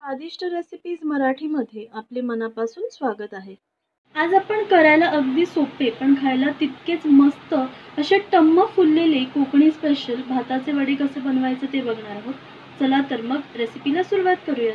स्वादिष्ट रेसिपीज मराठीमध्ये आपले मनापासून स्वागत आहे. आज आपण करायला अगदी सोपे पण खायला तितकेच मस्त असे टम्म फुललेले कोकणी स्पेशल भाताचे वडे कसे बनवायचे ते बघणार आहोत. चला तर मग रेसिपीला सुरुवात करूया.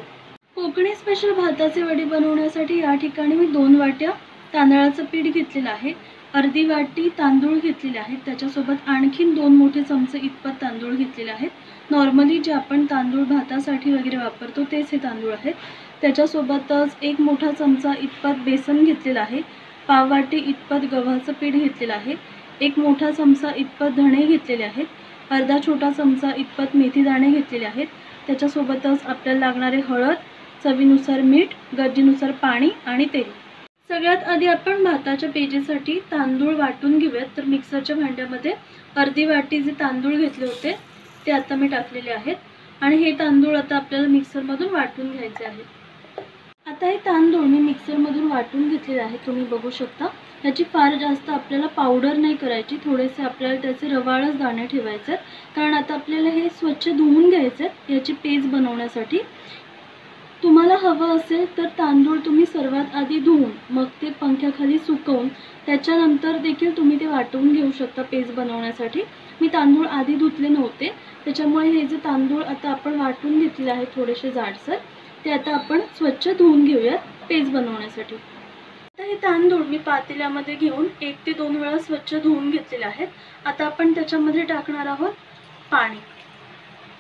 कोकणी स्पेशल भाताचे वडे बनवण्यासाठी या ठिकाणी मी 2 वाट्या तांदळाचं पीठ घेतलेलं आहे. अर्धी वाटी तांदूळ घेतलेले आहेत. त्याच्यासोबत आणखीन 2 मोठे चमचे इतपत तांदूळ घेतलेले आहेत. नॉर्मली जे आपण तांदूळ भातासाठी वगैरे वापरतो तेच हे तांदूळ आहेत. त्याच्यासोबतच 1 मोठा चमचा इतपत बेसन घेतलेला आहे. पाव वाटी इतपत गव्हाचं पीठ घेतलेलं आहे. 1 मोठा चमचा इतपत धणे घेतलेले आहेत. अर्धा छोटा चमचा इतपत मेथी दाणे घेतलेले आहेत. त्याच्यासोबतच आपल्याला लागणारे हळद, चवीनुसार मीठ, गरजेनुसार पाणी आणि तेल. सगळ्यात आधी आपण भाताच्या पेजेसाठी तांदूळ वाटून घेऊयात. तर मिक्सरच्या भांड्यामध्ये अर्धी वाटी जे तांदूळ घेतले होते ते आता मी टाकलेले आहेत आणि हे तांदूळ आता आपल्याला मिक्सरमधून वाटून घ्यायचे आहेत. आता हे तांदूळ मी मिक्सरमधून वाटून घेतलेले आहेत. तुम्ही बघू शकता. याची फार जास्त आपल्याला पावडर नाही करायची. थोडेसे आपल्याला त्याचे रवाळच दाणे ठेवायचे आहेत, कारण आता आपल्याला हे स्वच्छ धुवून घ्यायचे आहेत याची पेस्ट बनवण्यासाठी. तुम्हाला हवं असेल तर तांदूळ तुम्ही सर्वात आधी धुवून मग ते पंख्याखाली सुकवून त्याच्यानंतर देखील तुम्ही ते वाटून घेऊ शकता पेस्ट बनवण्यासाठी. मी तांदूळ आधी धुतले नव्हते, त्याच्यामुळे हे जे तांदूळ आता आपण वाटून घेतले आहेत थोडेसे जाडसर, ते आता आपण स्वच्छ धुवून घेऊयात पेस्ट बनवण्यासाठी. आता हे तांदूळ मी पातेल्यामध्ये घेऊन 1 ते 2 वेळा स्वच्छ धुवून घेतलेले आहेत. आता आपण त्याच्यामध्ये टाकणार आहोत पाणी.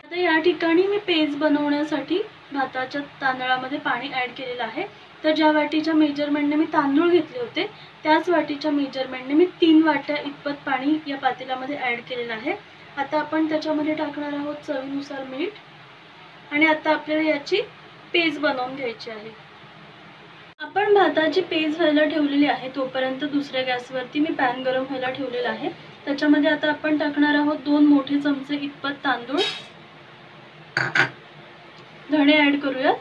आता या ठिकाणी मी पेस्ट बनवण्यासाठी भाताच्या तांदळामध्ये पाणी ॲड केलेलं आहे. तर ज्या वाटीच्या मेजरमेंटने मी तांदूळ घेतले होते त्याच वाटीच्या मेजरमेंटने मी 3 वाट्या इतपत पाणी या पातेल्यामध्ये ॲड केलेलं आहे. आता आपण त्याच्यामध्ये टाकणार आहोत चवीनुसार मीठ आणि आता आपल्याला याची पेस्ट बनवून घ्यायची आहे. आपण भाताची पेस्ट व्हायला ठेवलेली आहे तोपर्यंत दुसऱ्या गॅसवरती मी पॅन गरम व्हायला ठेवलेला आहे. त्याच्यामध्ये आता आपण टाकणार आहोत 2 मोठे चमचे इतपत तांदूळ. धणे ॲड करूयात,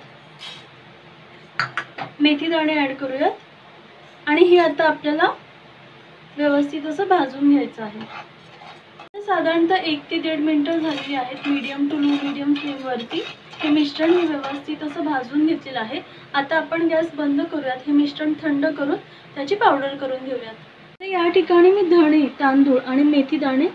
मेथी दाणे ॲड करूयात आणि हे आता आपल्याला व्यवस्थित असं भाजून घ्यायचं आहे. साधारणतः 1 ते 1.5 मिनिटं झालेली आहेत मीडियम टू लो मीडियम फ्लेमवरती. हे मिश्रण मी व्यवस्थित असं भाजून घेतलेलं आहे. आता आपण गॅस बंद करूयात. हे मिश्रण थंड करून त्याची पावडर करून घेऊयात. तर या ठिकाणी मी धणे, तांदूळ आणि मेथी दाणे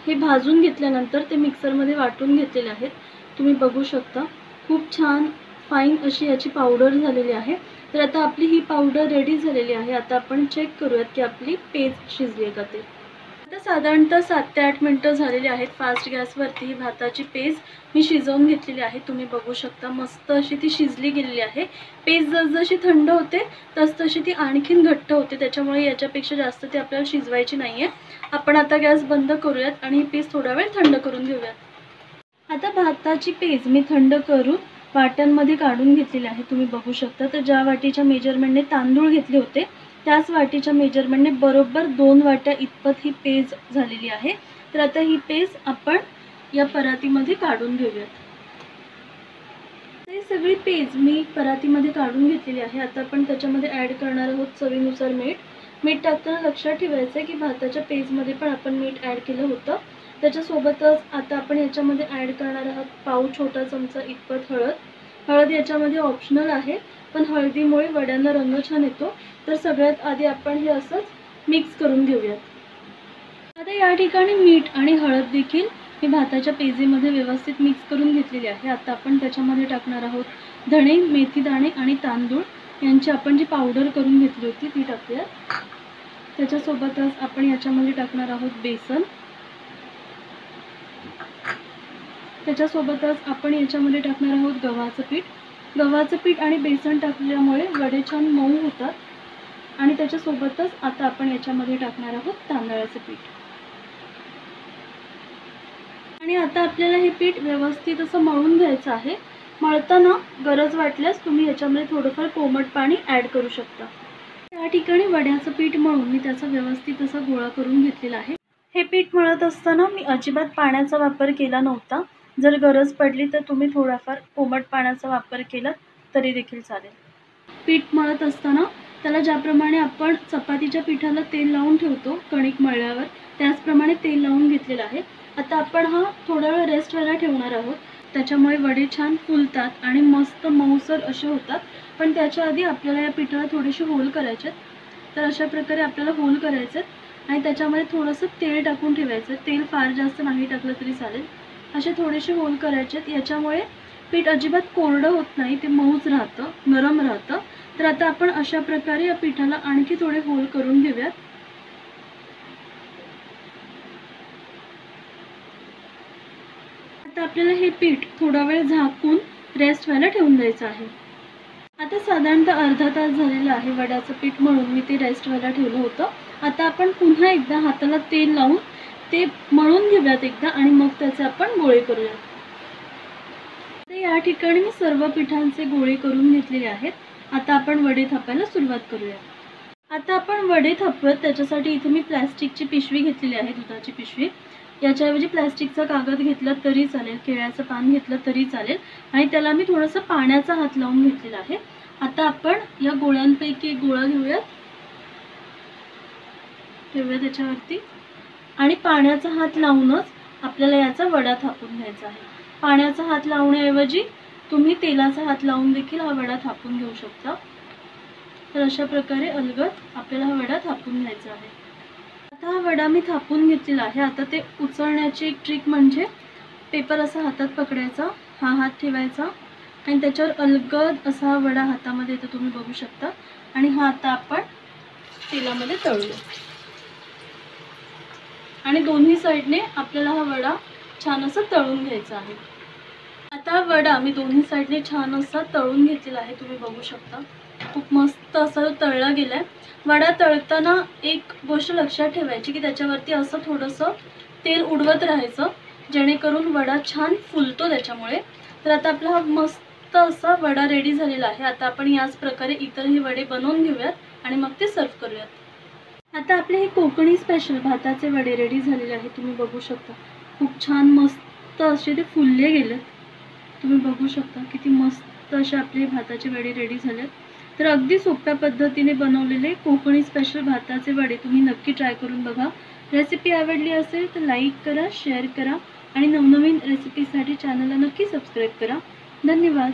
हे भाजून घेतल्यानंतर ते मिक्सरमध्ये वाटून घेतलेले आहेत. तुम्ही बघू शकता खूप छान फाईन अशी याची पावडर झालेली आहे. तर आता आपली ही पावडर रेडी झालेली आहे. आता आपण चेक करूयात की आपली पेस्ट शिजली आहे का ते. आता साधारणतः 7 ते 8 मिनिटं झालेली आहेत. फास्ट गॅसवरती ही भाताची पेस्ट मी शिजवून घेतलेली आहे. तुम्ही बघू शकता मस्त अशी ती शिजली गेलेली आहे. पेस्ट जसजशी थंड होते तसतशी ती आणखीन घट्ट होते, त्याच्यामुळे याच्यापेक्षा जास्त ती आपल्याला शिजवायची नाही आहे. आपण आता गॅस बंद करूयात आणि ही पेस्ट थोडा वेळ थंड करून घेऊयात. आता भाताची पेस्ट मी थंड करून वाट्यांमध्ये काढून घेतलेली आहे. तुम्ही बघू शकता. तर ज्या वाटीच्या मेजरमेंटने तांदूळ घेतले होते त्याच वाटीच्या मेजरमेंटने बरोबर 2 वाट्या इतपत ही पेस्ट झालेली आहे. तर आता ही पेस्ट आपण या परातीमध्ये काढून घेऊयात. ही सगळी पेस्ट मी परातीमध्ये काढून घेतलेली आहे. आता आपण त्याच्यामध्ये ॲड करणार आहोत चवीनुसार मीठ. मीठ टाकताना लक्षात ठेवायचं आहे की भाताच्या पेस्टमध्ये पण आपण मीठ ॲड केलं होतं. त्याच्यासोबतच आता आपण याच्यामध्ये ॲड करणार आहोत पाव छोटा चमचा इतपत हळद. हळद याच्यामध्ये ऑप्शनल आहे, पण हळदीमुळे वड्यांना रंग छान येतो. तर सगळ्यात आधी आपण हे असंच मिक्स करून घेऊयात. आता या ठिकाणी मीठ आणि हळद देखील मी भाताच्या पेजीमध्ये व्यवस्थित मिक्स करून घेतलेली आहे. आता आपण त्याच्यामध्ये टाकणार आहोत धणे, मेथी दाणे आणि तांदूळ यांची आपण जी पावडर करून घेतली होती ती टाकूयात. त्याच्यासोबतच आपण याच्यामध्ये टाकणार आहोत बेसन. त्याच्यासोबतच आपण याच्यामध्ये टाकणार आहोत गव्हाचं पीठ. गव्हाचं पीठ आणि बेसन टाकल्यामुळे वडे छान मऊ होतात. आणि त्याच्यासोबतच आता आपण याच्यामध्ये टाकणार आहोत तांदळाचं पीठ. आणि आता आपल्याला हे पीठ व्यवस्थित असं मळून घ्यायचं आहे. मळताना गरज वाटल्यास तुम्ही याच्यामध्ये थोडंफार कोमट पाणी ॲड करू शकता. या ठिकाणी वड्याचं पीठ मळून मी त्याचा व्यवस्थित असा गोळा करून घेतलेला आहे. हे पीठ मळत असताना मी अजिबात पाण्याचा वापर केला नव्हता. जर गरज पडली तर तुम्ही थोडाफार कोमट पाण्याचा वापर केला तरी देखील चालेल. पीठ मळत असताना त्याला ज्याप्रमाणे आपण चपातीच्या पिठाला तेल लावून ठेवतो कणिक मळल्यावर त्याचप्रमाणे तेल लावून घेतलेलं आहे. आता आपण हा थोडा वेळ रेस्ट व्हायला ठेवणार आहोत. त्याच्यामुळे वडे छान फुलतात आणि मस्त मऊसर असे होतात. पण त्याच्या आधी आपल्याला या पिठाला थोडेसे होल करायचे. तर अशा प्रकारे आपल्याला होल करायचे आणि त्याच्यामध्ये थोडंसं तेल टाकून ठेवायचं. तेल फार जास्त नाही टाकलं तरी चालेल. असे थोडेसे होल करायचे. याच्यामुळे पीठ अजिबात कोरडं होत नाही, ते मऊच राहतं, नरम राहतं. तर आता आपण अशा प्रकारे या पिठाला आणखी थोडे होल करून घेऊयात. आता आपल्याला हे पीठ थोडा वेळ झाकून रेस्ट व्हायला ठेवून द्यायचं आहे. आता साधारणतः अर्धा तास झालेला आहे वड्याचं पीठ मळून मी ते रेस्ट व्हायला ठेवलं होतं. आता आपण पुन्हा एकदा हाताला तेल लावून ते मळून घेऊयात एकदा आणि मग त्याचे आपण गोळे करूयात. तर या ठिकाणी मी सर्व पिठांचे गोळे करून घेतलेले आहेत. आता आपण वडे थापायला सुरुवात करूया. आता आपण वडे थापूयात. त्याच्यासाठी इथे मी प्लास्टिकची पिशवी घेतलेली आहे, दुधाची पिशवी. याच्याऐवजी प्लास्टिकचा कागद घेतला तरी चालेल, केळ्याचं पान घेतलं तरी चालेल आणि त्याला मी थोडंसं पाण्याचा हात लावून घेतलेला आहे. आता आपण या गोळ्यांपैकी एक गोळा घेऊयात, ठेवूया त्याच्यावरती आणि पाण्याचा हात लावूनच आपल्याला याचा वडा थापून घ्यायचा आहे. पाण्याचा हात लावण्याऐवजी तुम्ही तेलाचा हात लावून देखील हा वडा थापून घेऊ शकता. तर अशा प्रकारे अलगद आपल्याला हा वडा थापून घ्यायचा आहे. आता हा वडा मी थापून घेतलेला आहे. आता ते उचलण्याची एक ट्रिक म्हणजे पेपर असा हातात पकडायचा, हा हात ठेवायचा आणि त्याच्यावर अलगद असा हा वडा हातामध्ये येतो, तुम्ही बघू शकता. आणि हा आता आपण तेलामध्ये तळूया आणि दोन्ही साईडने आपल्याला हा वडा छान असा तळून घ्यायचा आहे. आता हा वडा मी दोन्ही साईडने छान असा तळून घेतलेला आहे, तुम्ही बघू शकता. खूप मस्त असा तळला गेलाय. वडा तळताना एक गोष्ट लक्षात ठेवायची की त्याच्यावरती असं थोडंसं तेल उडवत राहायचं, जेणेकरून वडा छान फुलतो त्याच्यामुळे. तर आता आपला हा मस्त असा वडा रेडी झालेला आहे. आता आपण याच प्रकारे इतरही वडे बनवून घेऊयात आणि मग ते सर्व करूयात. आता आपले हे कोकणी स्पेशल भाताचे वडे रेडी झालेले आहेत, तुम्ही बघू शकता. खूप छान मस्त असे ते फुलले गेलेत, तुम्ही बघू शकता. किती मस्त असे आपले भाताचे वडे रेडी झालेत. तर अगदी सोप्या पद्धतीने बनवलेले कोकणी स्पेशल भाताचे वडे तुम्ही नक्की ट्राय करून बघा. रेसिपी आवडली असेल तर लाईक करा, शेअर करा आणि नवनवीन रेसिपीसाठी चॅनलला नक्की सबस्क्राईब करा. धन्यवाद.